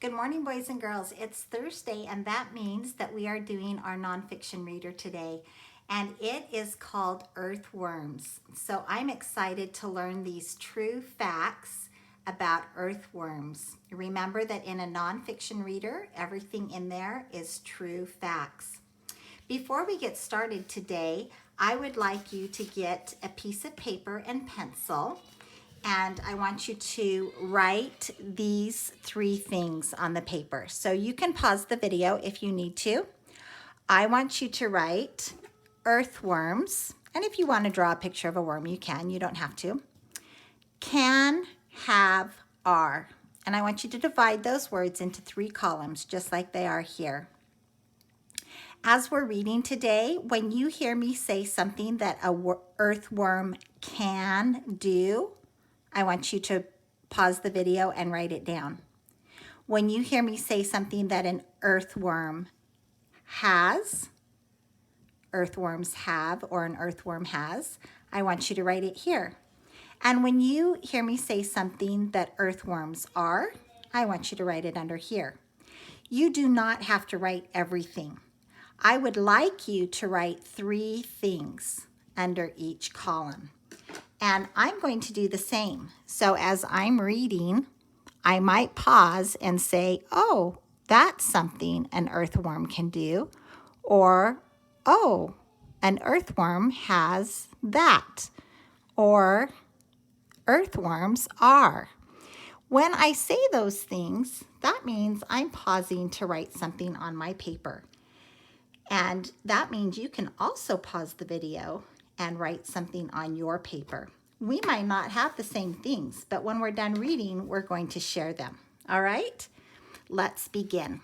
Good morning, boys and girls. It's Thursday, and that means that we are doing our nonfiction reader today, and it is called Earthworms. So I'm excited to learn these true facts about earthworms. Remember that in a nonfiction reader, everything in there is true facts. Before we get started today, I would like you to get a piece of paper and pencil, and I want you to write these three things on the paper. So you can pause the video if you need to. I want you to write earthworms, and if you want to draw a picture of a worm, you can. You don't have to. Can, have, are. And I want you to divide those words into three columns, just like they are here. As we're reading today, when you hear me say something that a earthworm can do, I want you to pause the video and write it down. When you hear me say something that an earthworm has, earthworms have, or an earthworm has, I want you to write it here. And when you hear me say something that earthworms are, I want you to write it under here. You do not have to write everything. I would like you to write three things under each column. And I'm going to do the same. So as I'm reading, I might pause and say, oh, that's something an earthworm can do. Or, oh, an earthworm has that. Or, earthworms are. When I say those things, that means I'm pausing to write something on my paper. And that means you can also pause the video and write something on your paper. We might not have the same things, but when we're done reading, we're going to share them. All right? Let's begin.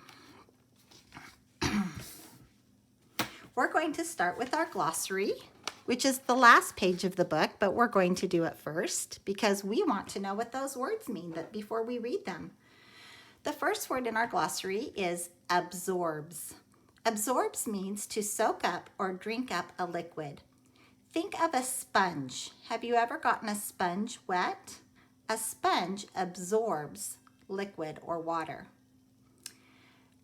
We're going to start with our glossary, which is the last page of the book, but we're going to do it first because we want to know what those words mean before we read them. The first word in our glossary is absorbs. Absorbs means to soak up or drink up a liquid. Think of a sponge. Have you ever gotten a sponge wet? A sponge absorbs liquid or water.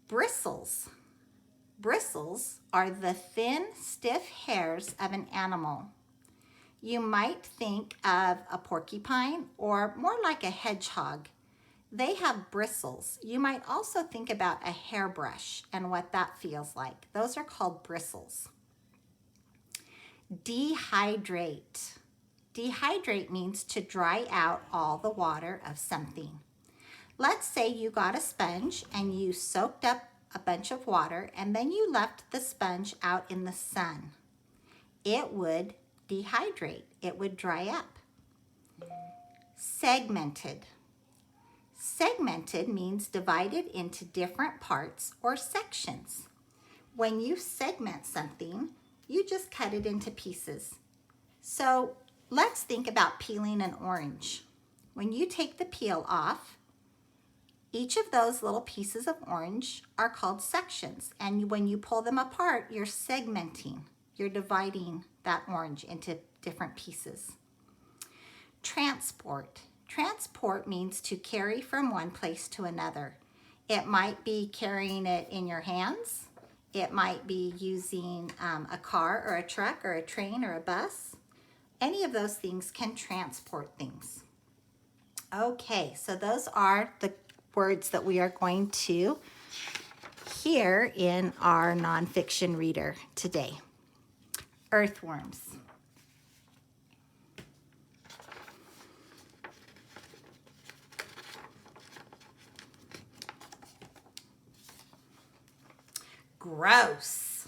Bristles. Bristles are the thin, stiff hairs of an animal. You might think of a porcupine or more like a hedgehog. They have bristles. You might also think about a hairbrush and what that feels like. Those are called bristles. Dehydrate. Dehydrate means to dry out all the water of something. Let's say you got a sponge and you soaked up a bunch of water and then you left the sponge out in the sun. It would dehydrate. It would dry up. Segmented. Segmented means divided into different parts or sections. When you segment something, you just cut it into pieces. So let's think about peeling an orange. When you take the peel off, each of those little pieces of orange are called sections. And when you pull them apart, you're segmenting. You're dividing that orange into different pieces. Transport. Transport means to carry from one place to another. It might be carrying it in your hands. It might be using a car or a truck or a train or a bus. Any of those things can transport things. Okay, so those are the words that we are going to hear in our nonfiction reader today. Earthworms. Gross.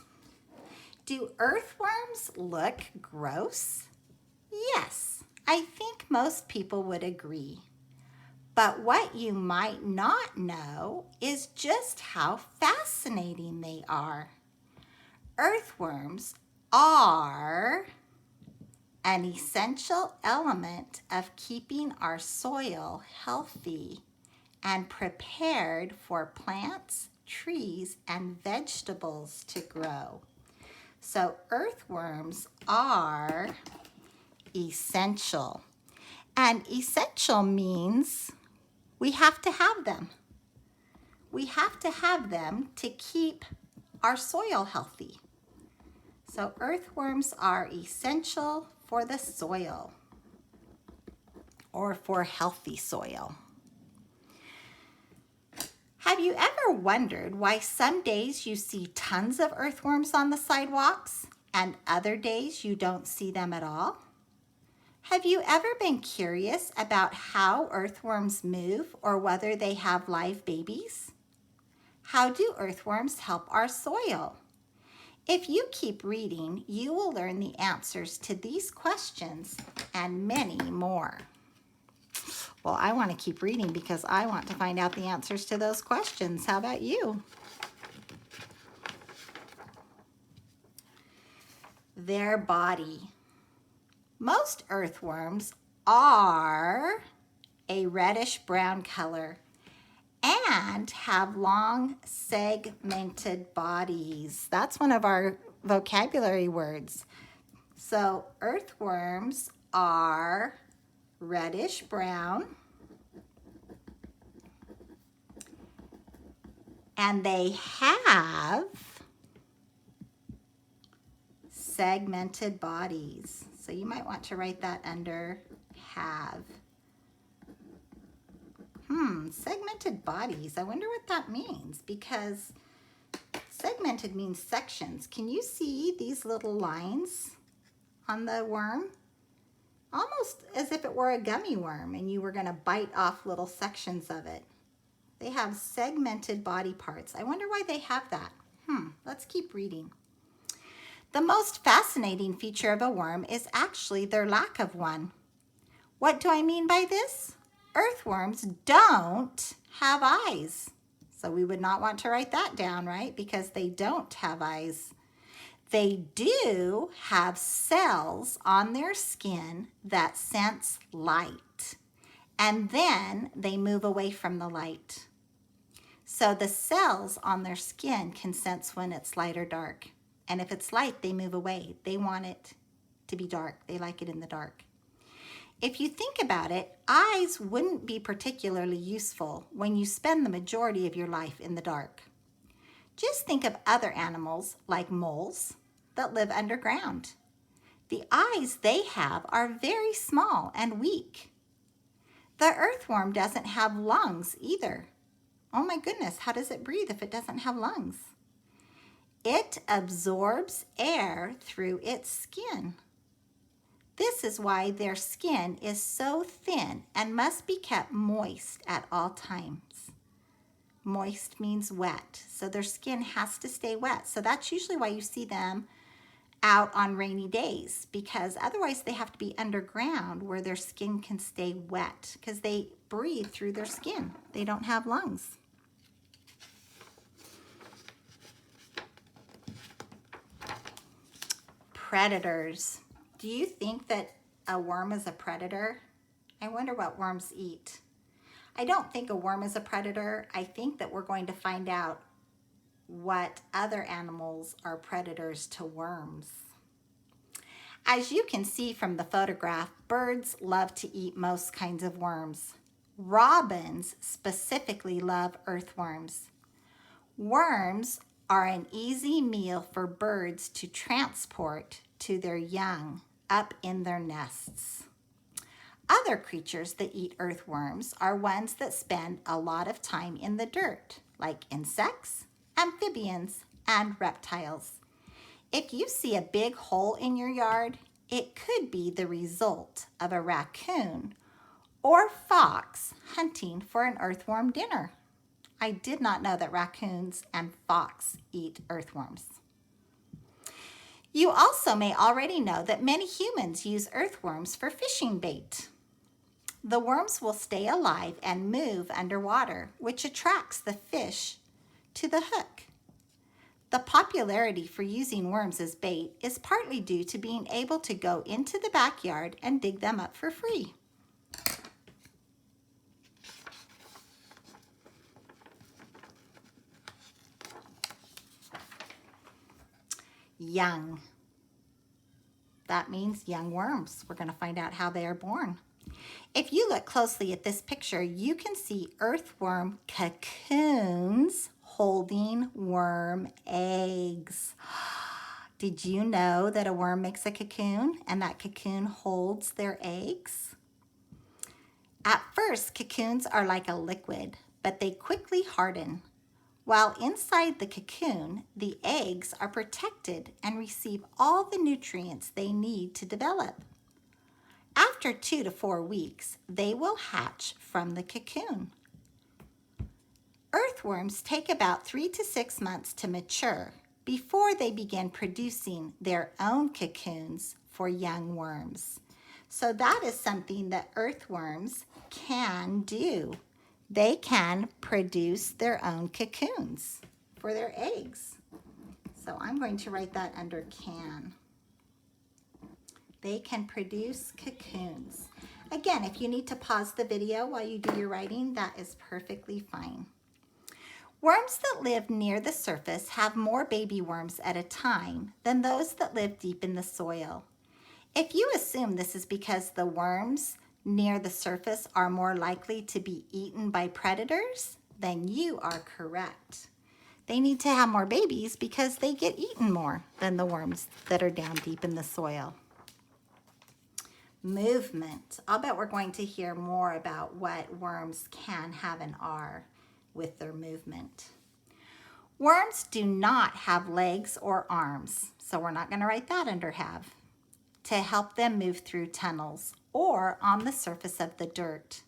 Do earthworms look gross? Yes, I think most people would agree. But what you might not know is just how fascinating they are. Earthworms are an essential element of keeping our soil healthy and prepared for plants, trees, and vegetables to grow. So earthworms are essential. And essential means we have to have them. we have to have them to keep our soil healthy. So earthworms are essential for the soil or for healthy soil. Have you ever wondered why some days you see tons of earthworms on the sidewalks and other days you don't see them at all? Have you ever been curious about how earthworms move or whether they have live babies? How do earthworms help our soil? If you keep reading, you will learn the answers to these questions and many more. Well, I want to keep reading because I want to find out the answers to those questions. How about you? Their body. Most earthworms are a reddish-brown color and have long segmented bodies. That's one of our vocabulary words. So earthworms are reddish brown, and they have segmented bodies. So you might want to write that under have. Segmented bodies. I wonder what that means, because segmented means sections. Can you see these little lines on the worm? Almost as if it were a gummy worm and you were going to bite off little sections of it. They have segmented body parts. I wonder why they have that. Let's keep reading. The most fascinating feature of a worm is actually their lack of one. What do I mean by this? Earthworms don't have eyes. So we would not want to write that down, right? Because they don't have eyes. They do have cells on their skin that sense light, and then they move away from the light. So the cells on their skin can sense when it's light or dark. And if it's light, they move away. They want it to be dark. They like it in the dark. If you think about it, eyes wouldn't be particularly useful when you spend the majority of your life in the dark. Just think of other animals like moles that live underground. The eyes they have are very small and weak. The earthworm doesn't have lungs either. Oh my goodness, how does it breathe if it doesn't have lungs? It absorbs air through its skin. This is why their skin is so thin and must be kept moist at all times. Moist means wet, so their skin has to stay wet. So that's usually why you see them out on rainy days, because otherwise they have to be underground where their skin can stay wet, because they breathe through their skin. They don't have lungs. Predators. Do you think that a worm is a predator? I wonder what worms eat. I don't think a worm is a predator. I think that we're going to find out what other animals are predators to worms. As you can see from the photograph, birds love to eat most kinds of worms. Robins specifically love earthworms. Worms are an easy meal for birds to transport to their young up in their nests. Other creatures that eat earthworms are ones that spend a lot of time in the dirt, like insects, amphibians, and reptiles. If you see a big hole in your yard, it could be the result of a raccoon or fox hunting for an earthworm dinner. I did not know that raccoons and fox eat earthworms. You also may already know that many humans use earthworms for fishing bait. The worms will stay alive and move underwater, which attracts the fish to the hook. The popularity for using worms as bait is partly due to being able to go into the backyard and dig them up for free. Young. That means young worms. We're going to find out how they are born. If you look closely at this picture, you can see earthworm cocoons holding worm eggs. Did you know that a worm makes a cocoon and that cocoon holds their eggs? At first, cocoons are like a liquid, but they quickly harden. While inside the cocoon, the eggs are protected and receive all the nutrients they need to develop. After 2 to 4 weeks, they will hatch from the cocoon. Earthworms take about 3 to 6 months to mature before they begin producing their own cocoons for young worms. So that is something that earthworms can do. They can produce their own cocoons for their eggs. So I'm going to write that under can. They can produce cocoons. Again, if you need to pause the video while you do your writing, that is perfectly fine. Worms that live near the surface have more baby worms at a time than those that live deep in the soil. If you assume this is because the worms near the surface are more likely to be eaten by predators, then you are correct. They need to have more babies because they get eaten more than the worms that are down deep in the soil. Movement. I'll bet we're going to hear more about what worms can have and are with their movement. Worms do not have legs or arms, so we're not going to write that under have, to help them move through tunnels or on the surface of the dirt.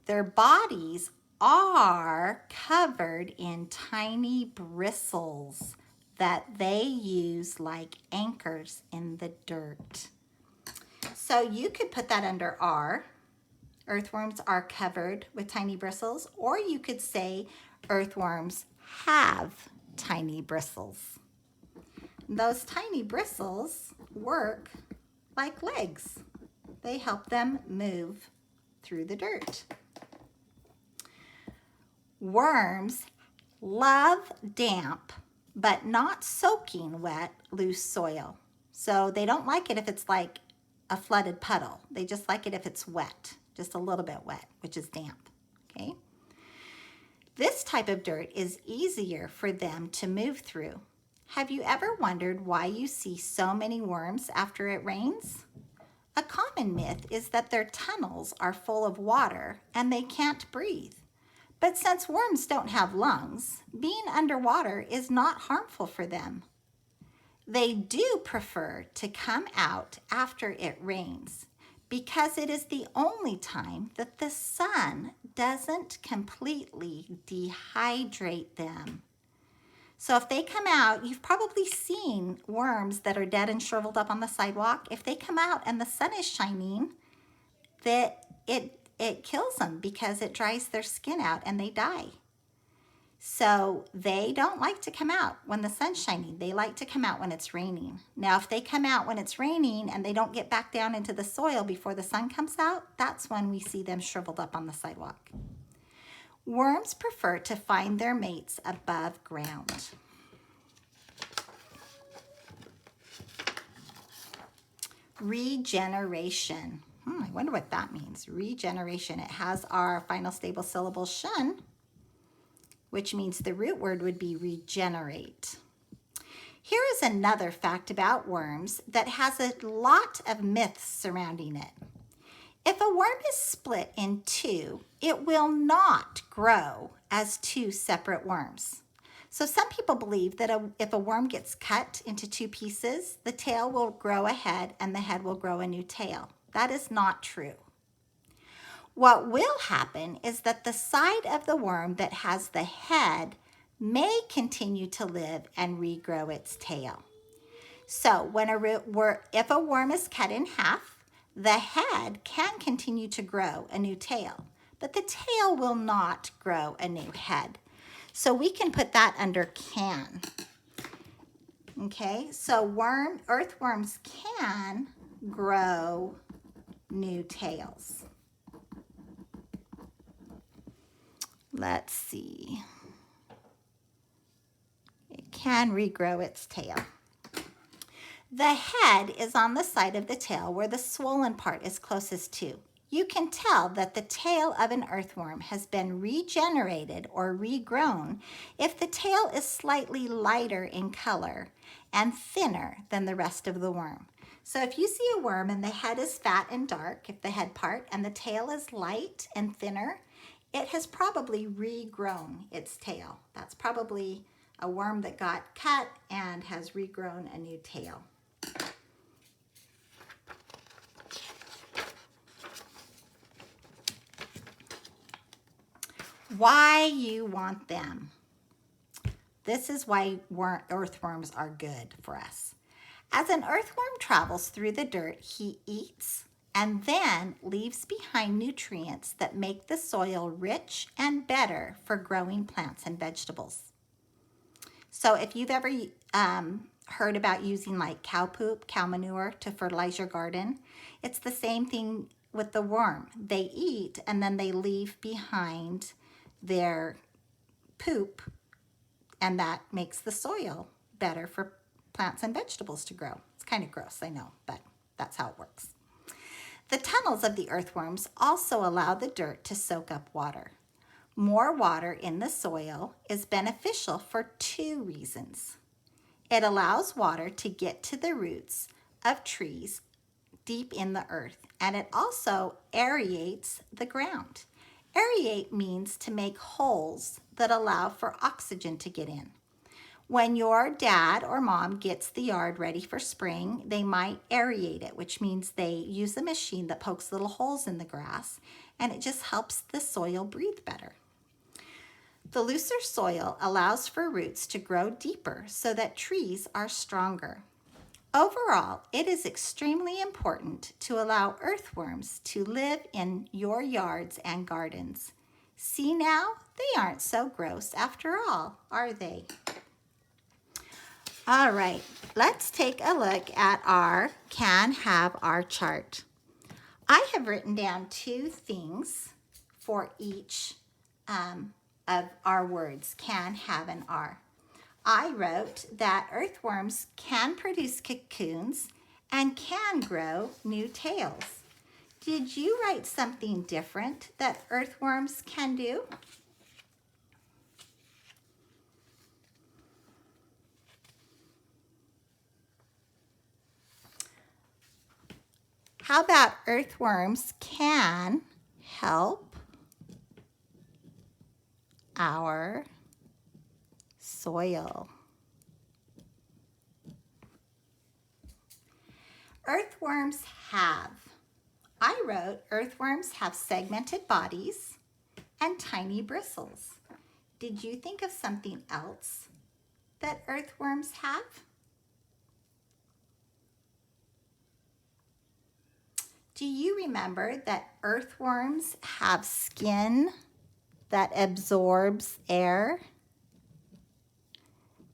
Their bodies are covered in tiny bristles that they use like anchors in the dirt. So you could put that under are. Earthworms are covered with tiny bristles, or you could say earthworms have tiny bristles. Those tiny bristles work like legs. They help them move through the dirt. Worms love damp, but not soaking wet, loose soil. So they don't like it if it's like a flooded puddle. They just like it if it's wet, just a little bit wet, which is damp, okay? This type of dirt is easier for them to move through. Have you ever wondered why you see so many worms after it rains? A common myth is that their tunnels are full of water and they can't breathe. But since worms don't have lungs, being underwater is not harmful for them. They do prefer to come out after it rains because it is the only time that the sun doesn't completely dehydrate them. So if they come out, you've probably seen worms that are dead and shriveled up on the sidewalk. If they come out and the sun is shining, that it kills them because it dries their skin out and they die. So they don't like to come out when the sun's shining. They like to come out when it's raining. Now, if they come out when it's raining and they don't get back down into the soil before the sun comes out, that's when we see them shriveled up on the sidewalk. Worms prefer to find their mates above ground. Regeneration. I wonder what that means. Regeneration. It has our final stable syllable shun, which means the root word would be regenerate. Here is another fact about worms that has a lot of myths surrounding it. If a worm is split in two, it will not grow as two separate worms. So some people believe that if a worm gets cut into two pieces, the tail will grow a head and the head will grow a new tail. That is not true. What will happen is that the side of the worm that has the head may continue to live and regrow its tail. So if a worm is cut in half, the head can continue to grow a new tail, but the tail will not grow a new head. So we can put that under can. Okay, so earthworms can grow new tails. Let's see. It can regrow its tail. The head is on the side of the tail where the swollen part is closest to. You can tell that the tail of an earthworm has been regenerated or regrown if the tail is slightly lighter in color and thinner than the rest of the worm. So if you see a worm and the head is fat and dark, if the head part, and the tail is light and thinner, it has probably regrown its tail. That's probably a worm that got cut and has regrown a new tail. Why you want them. This is why earthworms are good for us. As an earthworm travels through the dirt, he eats and then leaves behind nutrients that make the soil rich and better for growing plants and vegetables. So if you've ever heard about using like cow poop, cow manure to fertilize your garden, it's the same thing with the worm. They eat and then they leave behind their poop, and that makes the soil better for plants and vegetables to grow. It's kind of gross, I know, but that's how it works. The tunnels of the earthworms also allow the dirt to soak up water. More water in the soil is beneficial for two reasons. It allows water to get to the roots of trees deep in the earth, and it also aerates the ground. Aerate means to make holes that allow for oxygen to get in. When your dad or mom gets the yard ready for spring, they might aerate it, which means they use a machine that pokes little holes in the grass, and it just helps the soil breathe better. The looser soil allows for roots to grow deeper so that trees are stronger. Overall, it is extremely important to allow earthworms to live in your yards and gardens. See now, they aren't so gross after all, are they? All right, let's take a look at our can have our chart. I have written down two things for each of our words, can, have, and are. I wrote that earthworms can produce cocoons and can grow new tails. Did you write something different that earthworms can do? How about earthworms can help our soil? Earthworms have. I wrote earthworms have segmented bodies and tiny bristles. Did you think of something else that earthworms have? Do you remember that earthworms have skin that absorbs air?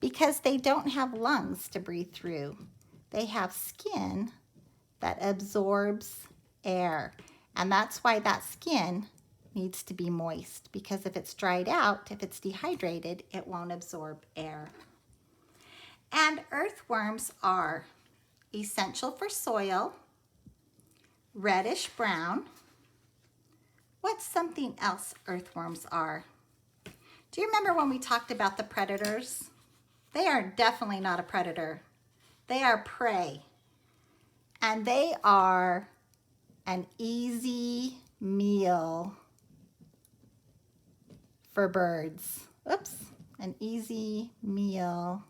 Because they don't have lungs to breathe through. They have skin that absorbs air. And that's why that skin needs to be moist, because if it's dried out, if it's dehydrated, it won't absorb air. And earthworms are essential for soil, reddish brown. What's something else earthworms are? Do you remember when we talked about the predators? They are definitely not a predator. They are prey. And they are an easy meal for birds. Oops, an easy meal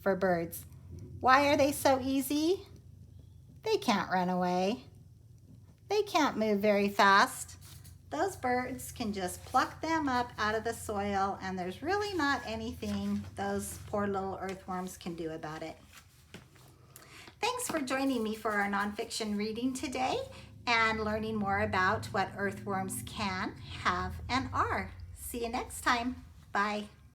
for birds. Why are they so easy? They can't run away. They can't move very fast. Those birds can just pluck them up out of the soil, and there's really not anything those poor little earthworms can do about it. Thanks for joining me for our nonfiction reading today and learning more about what earthworms can, have, and are. See you next time. Bye.